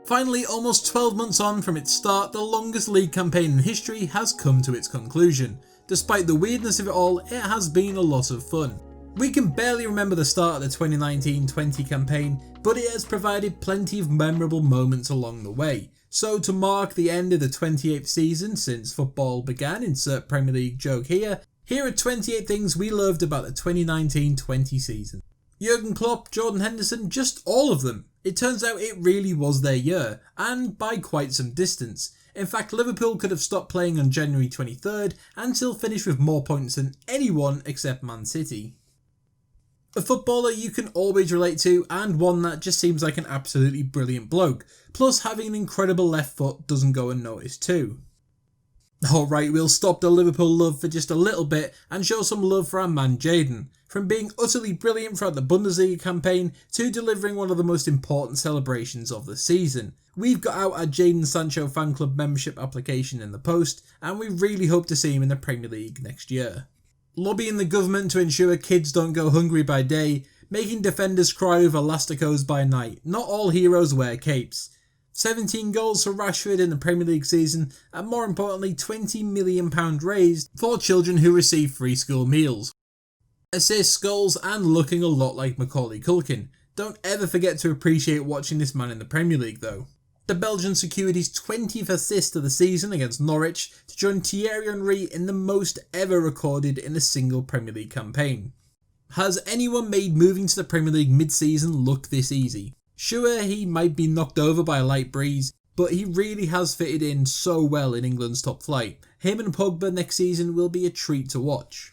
Finally, almost 12 months on from its start, the longest league campaign in history has come to its conclusion. Despite the weirdness of it all, it has been a lot of fun. We can barely remember the start of the 2019-20 campaign, but it has provided plenty of memorable moments along the way. So to mark the end of the 28th season since football began, insert Premier League joke here are 28 things we loved about the 2019-20 season. Jurgen Klopp, Jordan Henderson, just all of them. It turns out it really was their year, and by quite some distance. In fact, Liverpool could have stopped playing on January 23rd and still finished with more points than anyone except Man City. A footballer you can always relate to, and one that just seems like an absolutely brilliant bloke, plus having an incredible left foot doesn't go unnoticed too. Alright, we'll stop the Liverpool love for just a little bit and show some love for our man JADON. From being utterly brilliant throughout the Bundesliga campaign to delivering one of the most important celebrations of the season. We've got out our JADON SANCHO fan club membership application in the post, and we really hope to see him in the Premier League next year. Lobbying the government to ensure kids don't go hungry by day, making defenders cry over elasticos by night. Not all heroes wear capes. 17 goals for Rashford in the Premier League season, and more importantly £20 million raised for children who receive free school meals. Assists, goals, and looking a lot like Macaulay Culkin. Don't ever forget to appreciate watching this man in the Premier League though. The Belgian secured his 20th assist of the season against Norwich to join Thierry Henry in the most ever recorded in a single Premier League campaign. Has anyone made moving to the Premier League mid-season look this easy? Sure, he might be knocked over by a light breeze, but he really has fitted in so well in England's top flight. Him and Pogba next season will be a treat to watch.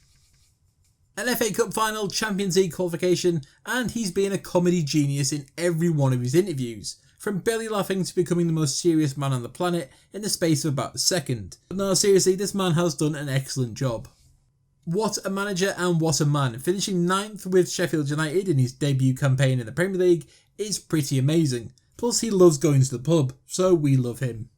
An FA Cup final, Champions League qualification, and he's been a comedy genius in every one of his interviews. From belly laughing to becoming the most serious man on the planet in the space of about a second. But no, seriously, this man has done an excellent job. What a manager and what a man. Finishing 9th with Sheffield United in his debut campaign in the Premier League is pretty amazing. Plus he loves going to the pub, so we love him.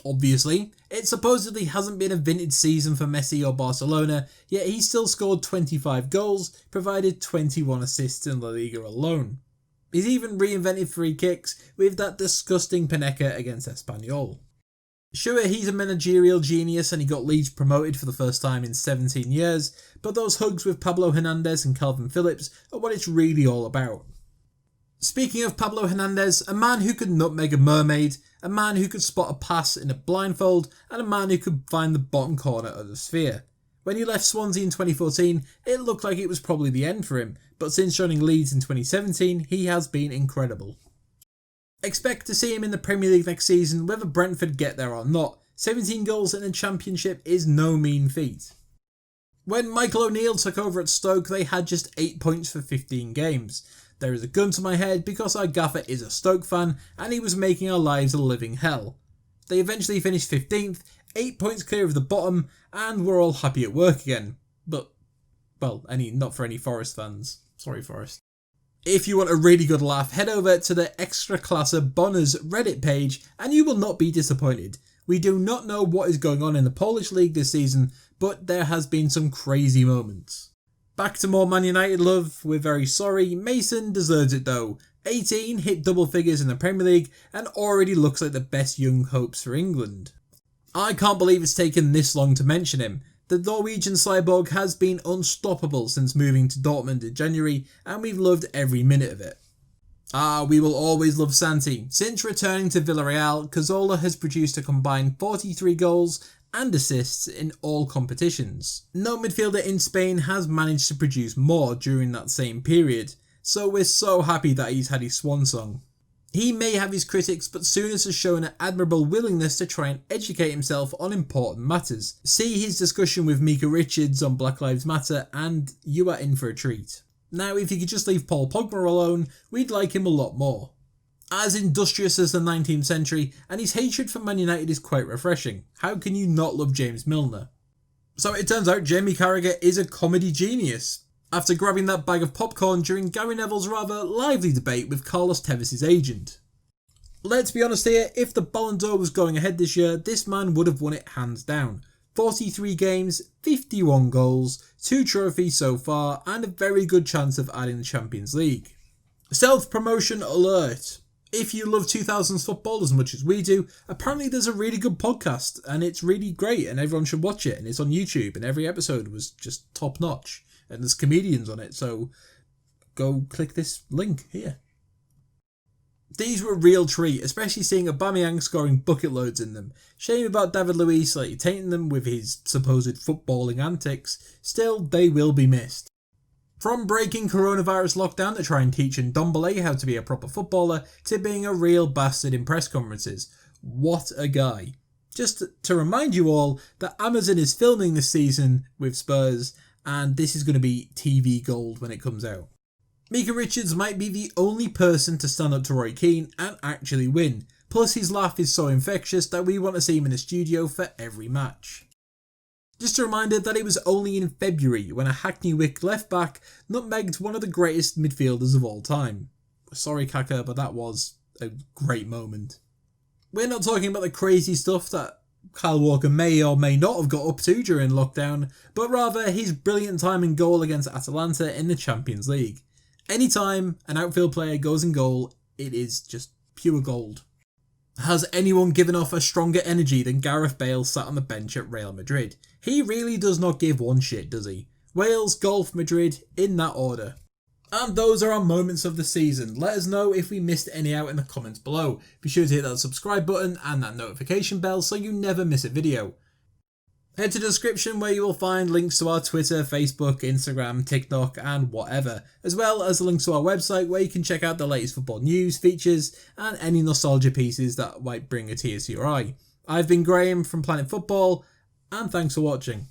Obviously, it supposedly hasn't been a vintage season for Messi or Barcelona, yet he still scored 25 goals, provided 21 assists in La Liga alone. He's even reinvented free kicks with that disgusting Panenka against Espanyol. Sure, he's a managerial genius and he got Leeds promoted for the first time in 17 years, but those hugs with Pablo Hernandez and Calvin Phillips are what it's really all about. Speaking of Pablo Hernandez, a man who could nutmeg a mermaid, a man who could spot a pass in a blindfold, and a man who could find the bottom corner of the sphere. When he left Swansea in 2014, it looked like it was probably the end for him, but since joining Leeds in 2017, he has been incredible. Expect to see him in the Premier League next season, whether Brentford get there or not. 17 goals in the Championship is no mean feat. When Michael O'Neill took over at Stoke, they had just 8 points for 15 games. There is a gun to my head because our gaffer is a Stoke fan and he was making our lives a living hell. They eventually finished 15th, 8 points clear of the bottom, and we're all happy at work again. But, well, not for any Forest fans. Sorry, Forest. If you want a really good laugh, head over to the EKSTRAKLASA Bonus Reddit page and you will not be disappointed. We do not know what is going on in the Polish league this season, but there has been some crazy moments. Back to more Man United love, we're very sorry, Mason deserves it though. 18, hit double figures in the Premier League and already looks like the best young hopes for England. I can't believe it's taken this long to mention him. The Norwegian cyborg has been unstoppable since moving to Dortmund in January and we've loved every minute of it. We will always love Santi. Since returning to Villarreal, Cazorla has produced a combined 43 goals and assists in all competitions. No midfielder in Spain has managed to produce more during that same period, so we're so happy that he's had his swan song. He may have his critics, but Souness has shown an admirable willingness to try and educate himself on important matters. See his discussion with Micah Richards on Black Lives Matter and you are in for a treat. Now if you could just leave Paul Pogba alone, we'd like him a lot more. As industrious as the 19th century, and his hatred for Man United is quite refreshing. How can you not love James Milner? So it turns out Jamie Carragher is a comedy genius, after grabbing that bag of popcorn during Gary Neville's rather lively debate with Carlos Tevez' agent. Let's be honest here, if the Ballon d'Or was going ahead this year, this man would have won it hands down. 43 games, 51 goals, 2 trophies so far, and a very good chance of adding the Champions League. Self-promotion alert. If you love 2000s football as much as we do, apparently there's a really good podcast and it's really great and everyone should watch it, and it's on YouTube and every episode was just top notch and there's comedians on it, so go click this link here. These were a real treat, especially seeing Aubameyang scoring bucket loads in them. Shame about David Luiz slightly tainting them with his supposed footballing antics, still they will be missed. From breaking coronavirus lockdown to try and teach Ndombele how to be a proper footballer, to being a real bastard in press conferences. What a guy. Just to remind you all that Amazon is filming this season with Spurs, and this is going to be TV gold when it comes out. Micah Richards might be the only person to stand up to Roy Keane and actually win, plus his laugh is so infectious that we want to see him in the studio for every match. Just a reminder that it was only in February when a Hackney Wick left back nutmegged one of the greatest midfielders of all time. Sorry Kaka, but that was a great moment. We're not talking about the crazy stuff that Kyle Walker may or may not have got up to during lockdown, but rather his brilliant time in goal against Atalanta in the Champions League. Anytime an outfield player goes in goal, it is just pure gold. Has anyone given off a stronger energy than Gareth Bale sat on the bench at Real Madrid? He really does not give one shit, does he? Wales, Golf, Madrid, in that order. And those are our moments of the season. Let us know if we missed any out in the comments below. Be sure to hit that subscribe button and that notification bell so you never miss a video. Head to the description where you will find links to our Twitter, Facebook, Instagram, TikTok and whatever, as well as links to our website where you can check out the latest football news, features and any nostalgia pieces that might bring a tear to your eye. I've been Graham from Planet Football, and thanks for watching.